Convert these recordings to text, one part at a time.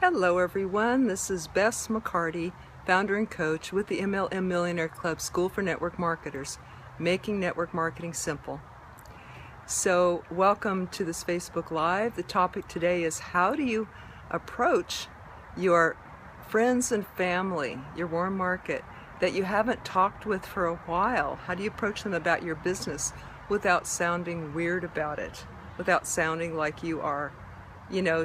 Hello everyone, this is Bess McCarty, founder and coach with the MLM Millionaire Club School for Network Marketers, making network marketing simple. So welcome to this Facebook Live. The topic today is how do you approach your friends and family, your warm market, that you haven't talked with for a while? How do you approach them about your business without sounding weird about it, without sounding like you are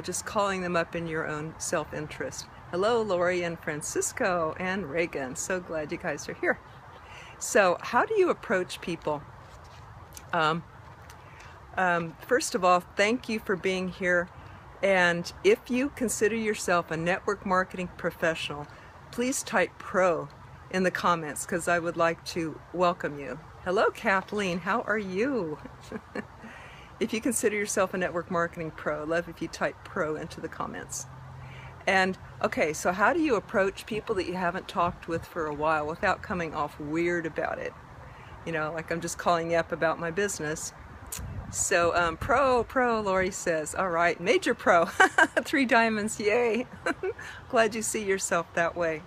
just calling them up in your own self-interest? Hello, Lori and Francisco and Reagan. So glad you guys are here. So how do you approach people? First of all, thank you for being here. And if you consider yourself a network marketing professional, please type pro in the comments because I would like to welcome you. Hello, Kathleen. How are you? If you consider yourself a network marketing pro, I'd love if you type pro into the comments. And okay, so how do you approach people that you haven't talked with for a while without coming off weird about it? Like I'm just calling you up about my business. So pro, Lori says, all right, major pro, 3 diamonds, yay. Glad you see yourself that way.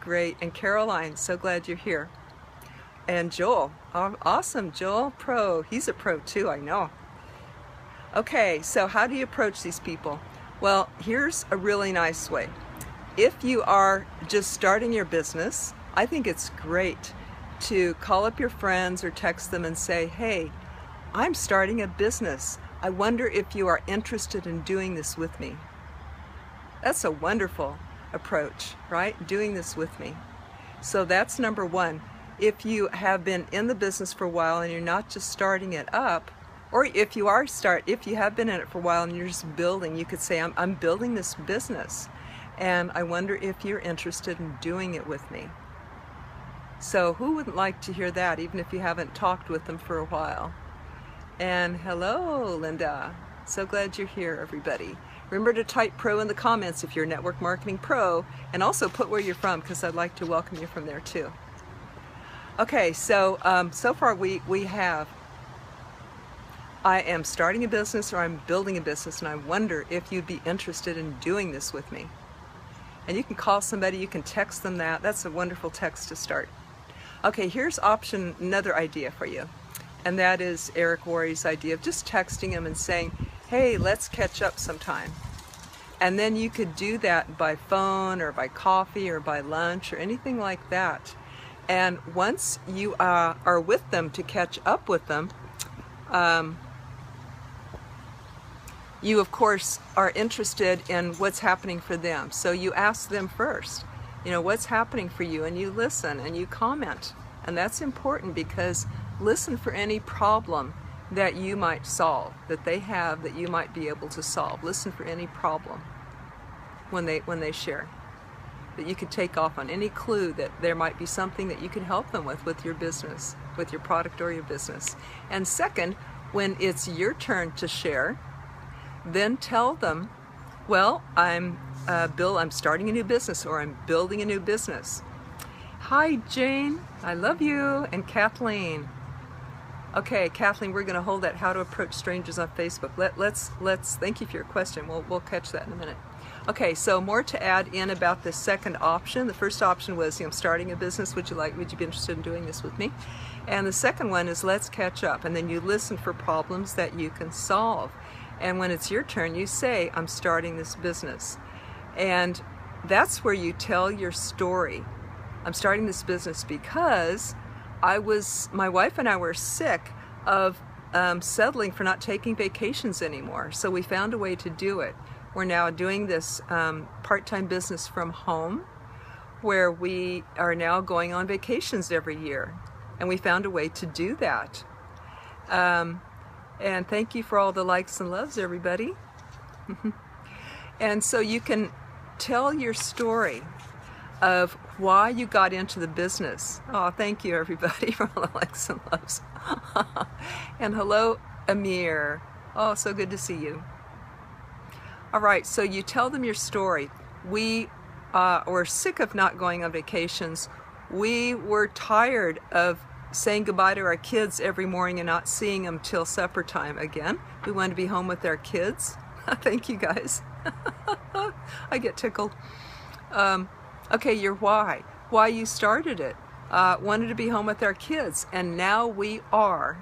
Great. And Caroline, so glad you're here. And Joel, awesome, Joel, pro. He's a pro too, I know. Okay, so how do you approach these people? Well, here's a really nice way. If you are just starting your business, I think it's great to call up your friends or text them and say, hey, I'm starting a business. I wonder if you are interested in doing this with me. That's a wonderful approach, right? Doing this with me. So that's number one. If you have been in the business for a while and you're not just starting it up, or if you have been in it for a while and you're just building, you could say, I'm building this business and I wonder if you're interested in doing it with me. So who wouldn't like to hear that, even if you haven't talked with them for a while? And hello, Linda. So glad you're here, everybody. Remember to type pro in the comments if you're a network marketing pro, and also put where you're from because I'd like to welcome you from there too. Okay, so so far we have I am starting a business or I'm building a business and I wonder if you'd be interested in doing this with me. And you can call somebody, you can text them that. That's a wonderful text to start. Okay, here's another idea for you. And that is Eric Worre's idea of just texting him and saying, hey, let's catch up sometime. And then you could do that by phone or by coffee or by lunch or anything like that. And once you are with them to catch up with them, you, of course, are interested in what's happening for them. So you ask them first, what's happening for you? And you listen and you comment. And that's important because listen for any problem that you might solve, that they have that you might be able to solve. Listen for any problem when they share. That you could take off on any clue that there might be something that you could help them with your business, with your product or your business. And second, when it's your turn to share, then tell them, well, I'm starting a new business or I'm building a new business. Hi, Jane. I love you. And Kathleen. Okay, Kathleen, we're going to hold that how to approach strangers on Facebook. Let's thank you for your question. We'll catch that in a minute. Okay, so more to add in about the second option. The first option was, starting a business. Would you be interested in doing this with me? And the second one is let's catch up. And then you listen for problems that you can solve. And when it's your turn, you say, I'm starting this business. And that's where you tell your story. I'm starting this business because my wife and I were sick of settling for not taking vacations anymore. So we found a way to do it. We're now doing this part-time business from home where we are now going on vacations every year. And we found a way to do that. And thank you for all the likes and loves, everybody. And so you can tell your story of why you got into the business. Oh, thank you, everybody, for all the likes and loves. And hello, Amir. Oh, so good to see you. All right, so you tell them your story. We were sick of not going on vacations. We were tired of saying goodbye to our kids every morning and not seeing them till supper time again. We wanted to be home with our kids. Thank you, guys. I get tickled. Okay, your why. Why you started it. Wanted to be home with our kids, and now we are.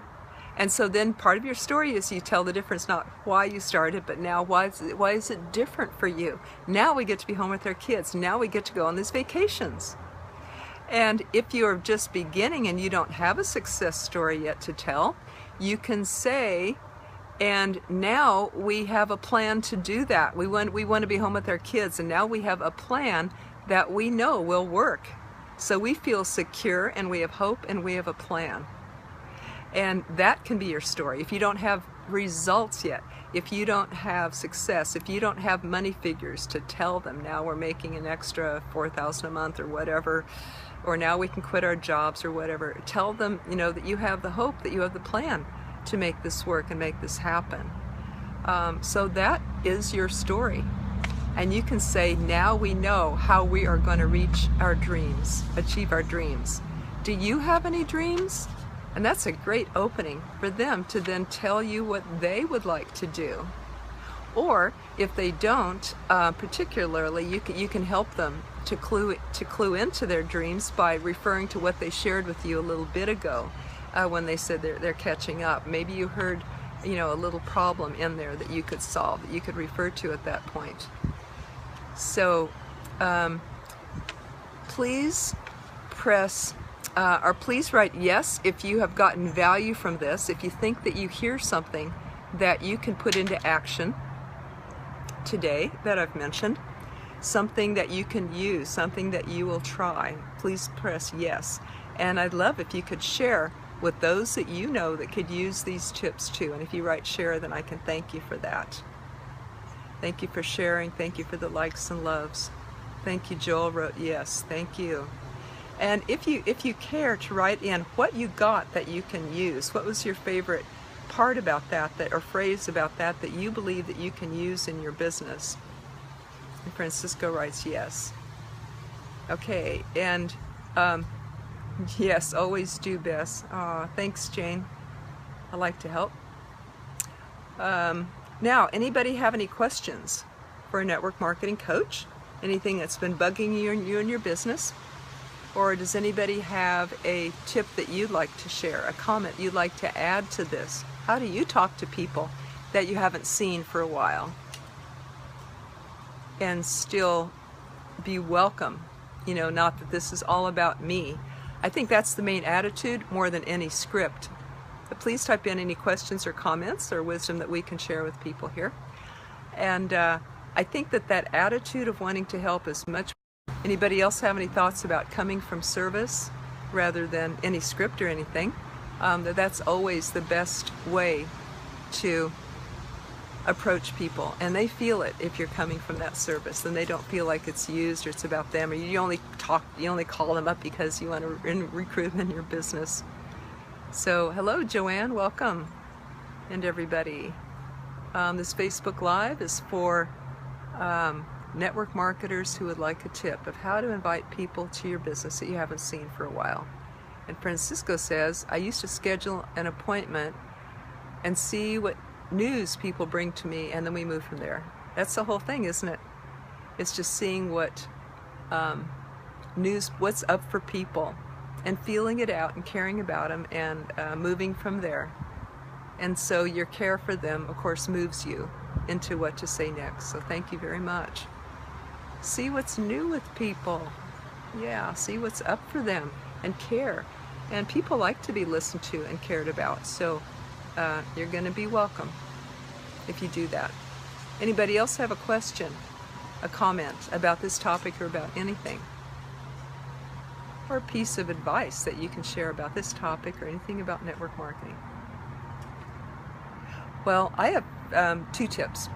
And so then part of your story is you tell the difference, not why you started, but now why is it different for you? Now we get to be home with our kids. Now we get to go on these vacations. And if you're just beginning and you don't have a success story yet to tell, you can say, and now we have a plan to do that. We want to be home with our kids, and now we have a plan that we know will work. So we feel secure, and we have hope, and we have a plan. And that can be your story. If you don't have results yet, if you don't have success, if you don't have money figures to tell them, now we're making an extra $4,000 a month or whatever, or now we can quit our jobs or whatever, tell them, you know, that you have the hope, that you have the plan to make this work and make this happen. So that is your story. And you can say, now we know how we are going to reach our dreams, achieve our dreams. Do you have any dreams? And that's a great opening for them to then tell you what they would like to do. Or if they don't, particularly, you can help them to clue into their dreams by referring to what they shared with you a little bit ago when they said they're catching up. Maybe you heard, you know, a little problem in there that you could solve, that you could refer to at that point. So please press or please write yes if you have gotten value from this, if you think that you hear something that you can put into action today that I've mentioned, something that you can use, something that you will try. Please press yes. And I'd love if you could share with those that you know that could use these tips too. And if you write share, then I can thank you for that. Thank you for sharing. Thank you for the likes and loves. Thank you. Joel wrote yes. Thank you. And if you care to write in what you got that you can use, what was your favorite part about that, or phrase about that you believe that you can use in your business. And Francisco writes yes. Okay, and yes, always do best. Thanks, Jane. I like to help. Now, anybody have any questions for a network marketing coach? Anything that's been bugging you in your business? Or does anybody have a tip that you'd like to share, a comment you'd like to add to this? How do you talk to people that you haven't seen for a while and still be welcome? You know, not that this is all about me. I think that's the main attitude more than any script. But please type in any questions or comments or wisdom that we can share with people here. And I think that attitude of wanting to help is much. Anybody else have any thoughts about coming from service rather than any script or anything? That's always the best way to approach people, and they feel it if you're coming from that service. Then they don't feel like it's used or it's about them, or you only call them up because you want to recruit them in your business. So hello, Joanne, welcome, and everybody. This Facebook Live is for network marketers who would like a tip of how to invite people to your business that you haven't seen for a while. And Francisco says, I used to schedule an appointment and see what news people bring to me, and then we move from there. That's the whole thing, isn't it? It's just seeing what news, what's up for people, and feeling it out and caring about them, and moving from there. And so your care for them, of course, moves you into what to say next. So thank you very much. See what's new with people. Yeah, see what's up for them and care. And people like to be listened to and cared about. So you're going to be welcome if you do that. Anybody else have a question, a comment about this topic or about anything? Or a piece of advice that you can share about this topic or anything about network marketing? Well, I have 2 tips.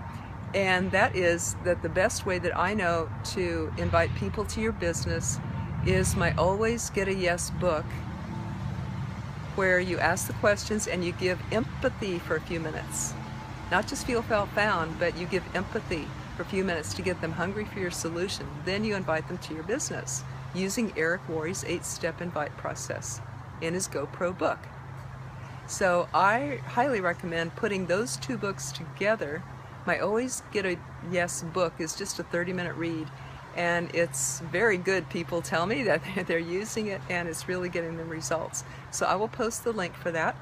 And that is that the best way that I know to invite people to your business is my Always Get a Yes book, where you ask the questions and you give empathy for a few minutes. Not just feel felt found, but you give empathy for a few minutes to get them hungry for your solution. Then you invite them to your business using Eric Worre's 8-step invite process in his GoPro book. So I highly recommend putting those 2 books together My Always Get a Yes book is just a 30-minute read, and it's very good. People tell me that they're using it and it's really getting them results. So I will post the link for that.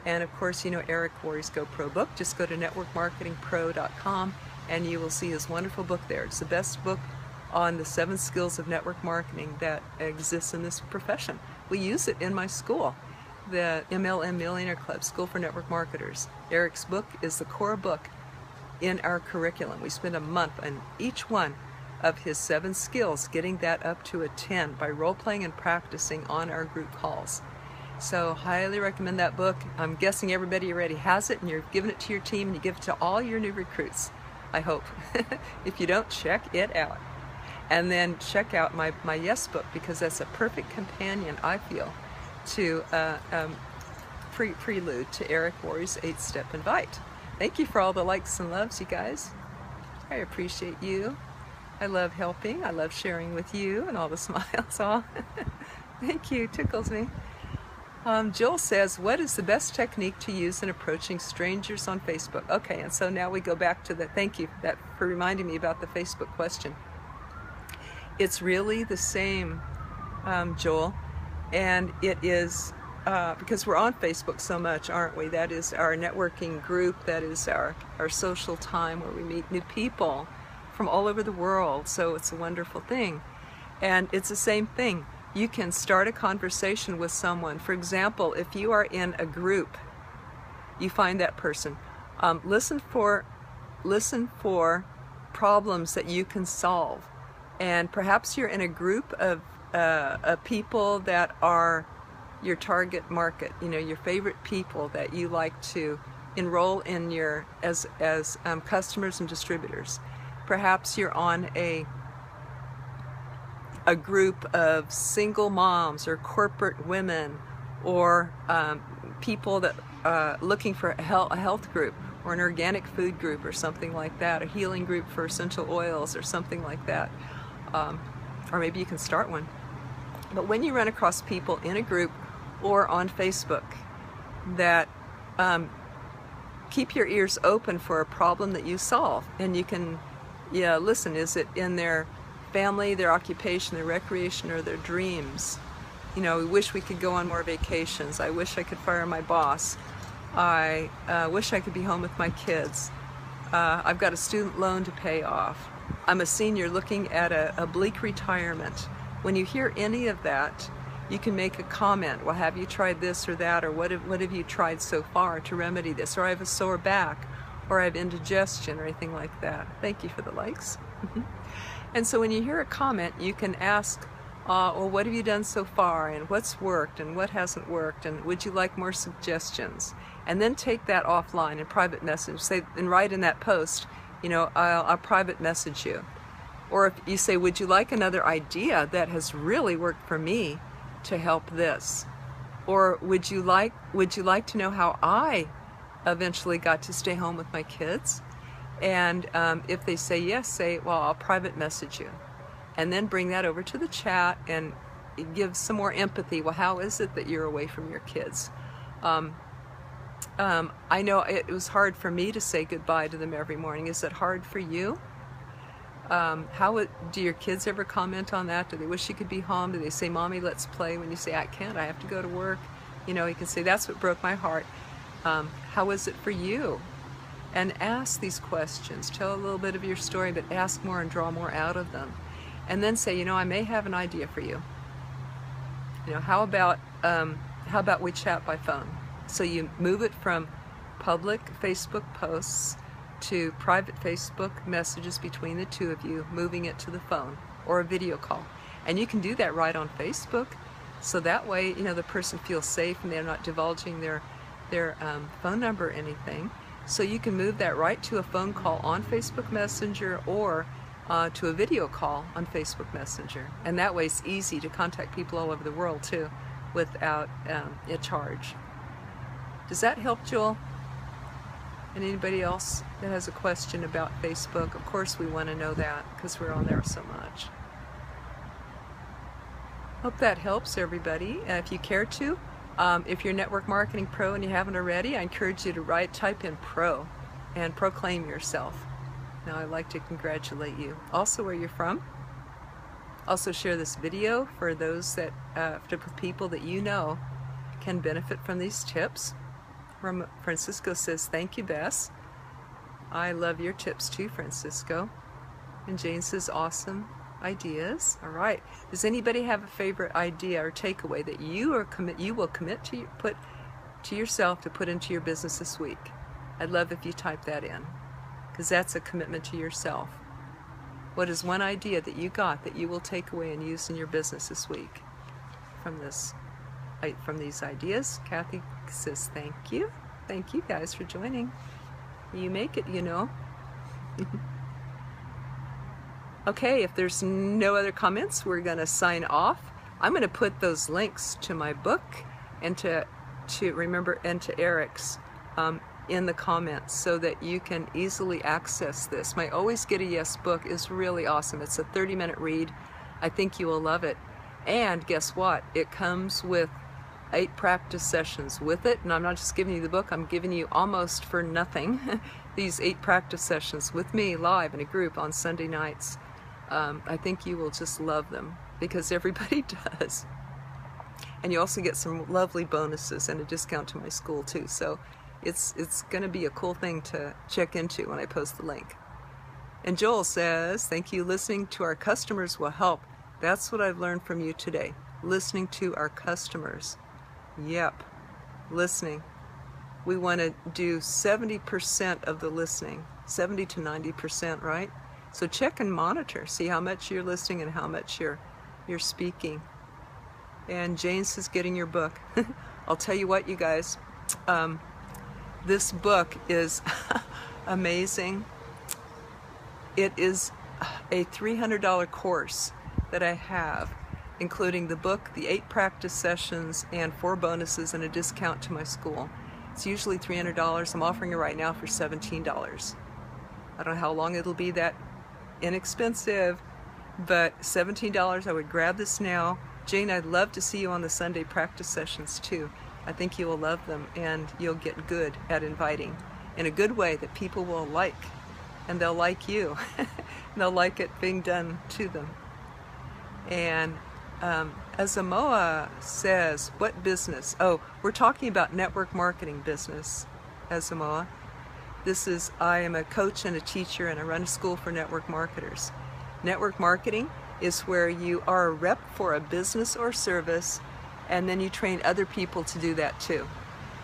And of course, you know Eric Worre's Go Pro book. Just go to networkmarketingpro.com and you will see his wonderful book there. It's the best book on the 7 skills of network marketing that exists in this profession. We use it in my school, the MLM Millionaire Club, School for Network Marketers. Eric's book is the core book in our curriculum. We spend a month on each one of his 7 skills, getting that up to a 10 by role-playing and practicing on our group calls. So highly recommend that book. I'm guessing everybody already has it and you're giving it to your team and you give it to all your new recruits, I hope. If you don't, check it out. And then check out my Yes book, because that's a perfect companion, I feel, to prelude to Eric Worre's 8-Step Invite. Thank you for all the likes and loves, you guys. I appreciate you. I love helping. I love sharing with you and all the smiles. Oh, thank you. Tickles me. Jill says, what is the best technique to use in approaching strangers on Facebook? Okay, and so now we go back to the, thank you for reminding me about the Facebook question. It's really the same, Joel, and it is because we're on Facebook so much, aren't we? That is our networking group. That is our social time where we meet new people from all over the world. So it's a wonderful thing. And it's the same thing. You can start a conversation with someone. For example, if you are in a group, you find that person. Listen for problems that you can solve. And perhaps you're in a group of people that are your target market, you know, your favorite people that you like to enroll in your as customers and distributors. Perhaps you're on a group of single moms or corporate women, or people that looking for a health group, or an organic food group or something like that, a healing group for essential oils or something like that. Or maybe you can start one. But when you run across people in a group or on Facebook that keep your ears open for a problem that you solve, and you can listen, is it in their family, their occupation, their recreation, or their dreams? You know, we wish we could go on more vacations. I wish I could fire my boss. I wish I could be home with my kids. I've got a student loan to pay off. I'm a senior looking at a bleak retirement. When you hear any of that, you can make a comment. Well, have you tried this or that, or what have you tried so far to remedy this? Or I have a sore back, or I have indigestion, or anything like that. Thank you for the likes. And so when you hear a comment, you can ask, well, what have you done so far, and what's worked and what hasn't worked, and would you like more suggestions? And then take that offline and private message. Say, and write in that post, you know, I'll private message you. Or if you say, would you like another idea that has really worked for me to help this? Or would you like to know how I eventually got to stay home with my kids? And if they say yes, say, well, I'll private message you. And then bring that over to the chat and give some more empathy. Well, how is it that you're away from your kids? I know it was hard for me to say goodbye to them every morning. Is it hard for you? Do your kids ever comment on that? Do they wish you could be home? Do they say, Mommy, let's play? When you say, I can't, I have to go to work. You know, you can say, that's what broke my heart. How is it for you? And ask these questions. Tell a little bit of your story, but ask more and draw more out of them. And then say, you know, I may have an idea for you. You know, how about we chat by phone? So you move it from public Facebook posts to private Facebook messages between the two of you, moving it to the phone or a video call. And you can do that right on Facebook. So that way, you know, the person feels safe and they're not divulging their phone number or anything. So you can move that right to a phone call on Facebook Messenger, or to a video call on Facebook Messenger. And that way it's easy to contact people all over the world too, without a charge. Does that help, Joel? And anybody else that has a question about Facebook? Of course we want to know that, because we're on there so much. Hope that helps everybody. If you care to, if you're Network Marketing Pro and you haven't already, I encourage you to type in Pro and proclaim yourself. Now I'd like to congratulate you. Also, where you're from. Also share this video for those that, people that you know can benefit from these tips. Francisco says, thank you, Bess. I love your tips too, Francisco. And Jane says, awesome ideas. All right. Does anybody have a favorite idea or takeaway that you will commit to put to yourself to put into your business this week? I'd love if you type that in, because that's a commitment to yourself. What is one idea that you got that you will take away and use in your business this week from these ideas? Kathy says, thank you. Thank you guys for joining. You make it, you know. Okay, if there's no other comments, we're going to sign off. I'm going to put those links to my book and to Eric's in the comments so that you can easily access this. My Always Get a Yes book is really awesome. It's a 30-minute read. I think you will love it. And guess what? It comes with 8 practice sessions with it. And I'm not just giving you the book, I'm giving you almost for nothing these 8 practice sessions with me live in a group on Sunday nights. I think you will just love them, because everybody does. And you also get some lovely bonuses and a discount to my school too. So it's going to be a cool thing to check into when I post the link. And Joel says, thank you. Listening to our customers will help. That's what I've learned from you today. Listening to our customers. Yep. Listening. We want to do 70% of the listening. 70 to 90%, right? So check and monitor. See how much you're listening and how much you're speaking. And Jane says, getting your book. I'll tell you what, you guys. This book is amazing. It is a $300 course that I have, including the book, the 8 practice sessions, and 4 bonuses and a discount to my school. It's usually $300. I'm offering it right now for $17. I don't know how long it'll be that inexpensive, but $17. I would grab this now. Jane, I'd love to see you on the Sunday practice sessions too. I think you will love them, and you'll get good at inviting in a good way that people will like, and they'll like you. They'll like it being done to them. And Azamoa says, what business? Oh, we're talking about network marketing business, Azamoa. I am a coach and a teacher, and I run a school for network marketers. Network marketing is where you are a rep for a business or service, and then you train other people to do that too.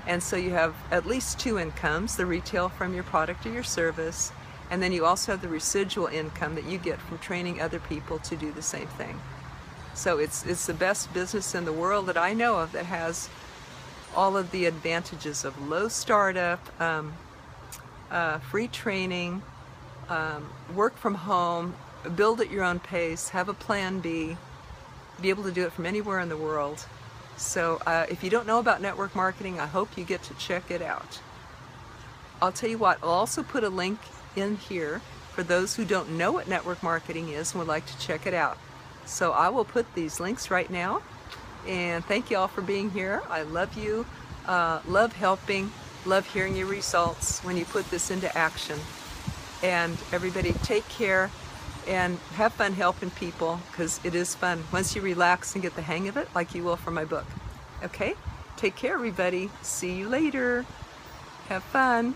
And so you have at least 2 incomes, the retail from your product or your service, and then you also have the residual income that you get from training other people to do the same thing. So it's the best business in the world that I know of that has all of the advantages of low startup, free training, work from home, build at your own pace, have a plan B, be able to do it from anywhere in the world. So if you don't know about network marketing, I hope you get to check it out. I'll tell you what, I'll also put a link in here for those who don't know what network marketing is and would like to check it out. So I will put these links right now. And thank you all for being here. I love you, love helping, love hearing your results when you put this into action. And everybody take care and have fun helping people, because it is fun once you relax and get the hang of it, like you will from my book. Okay? Take care, everybody. See you later. Have fun.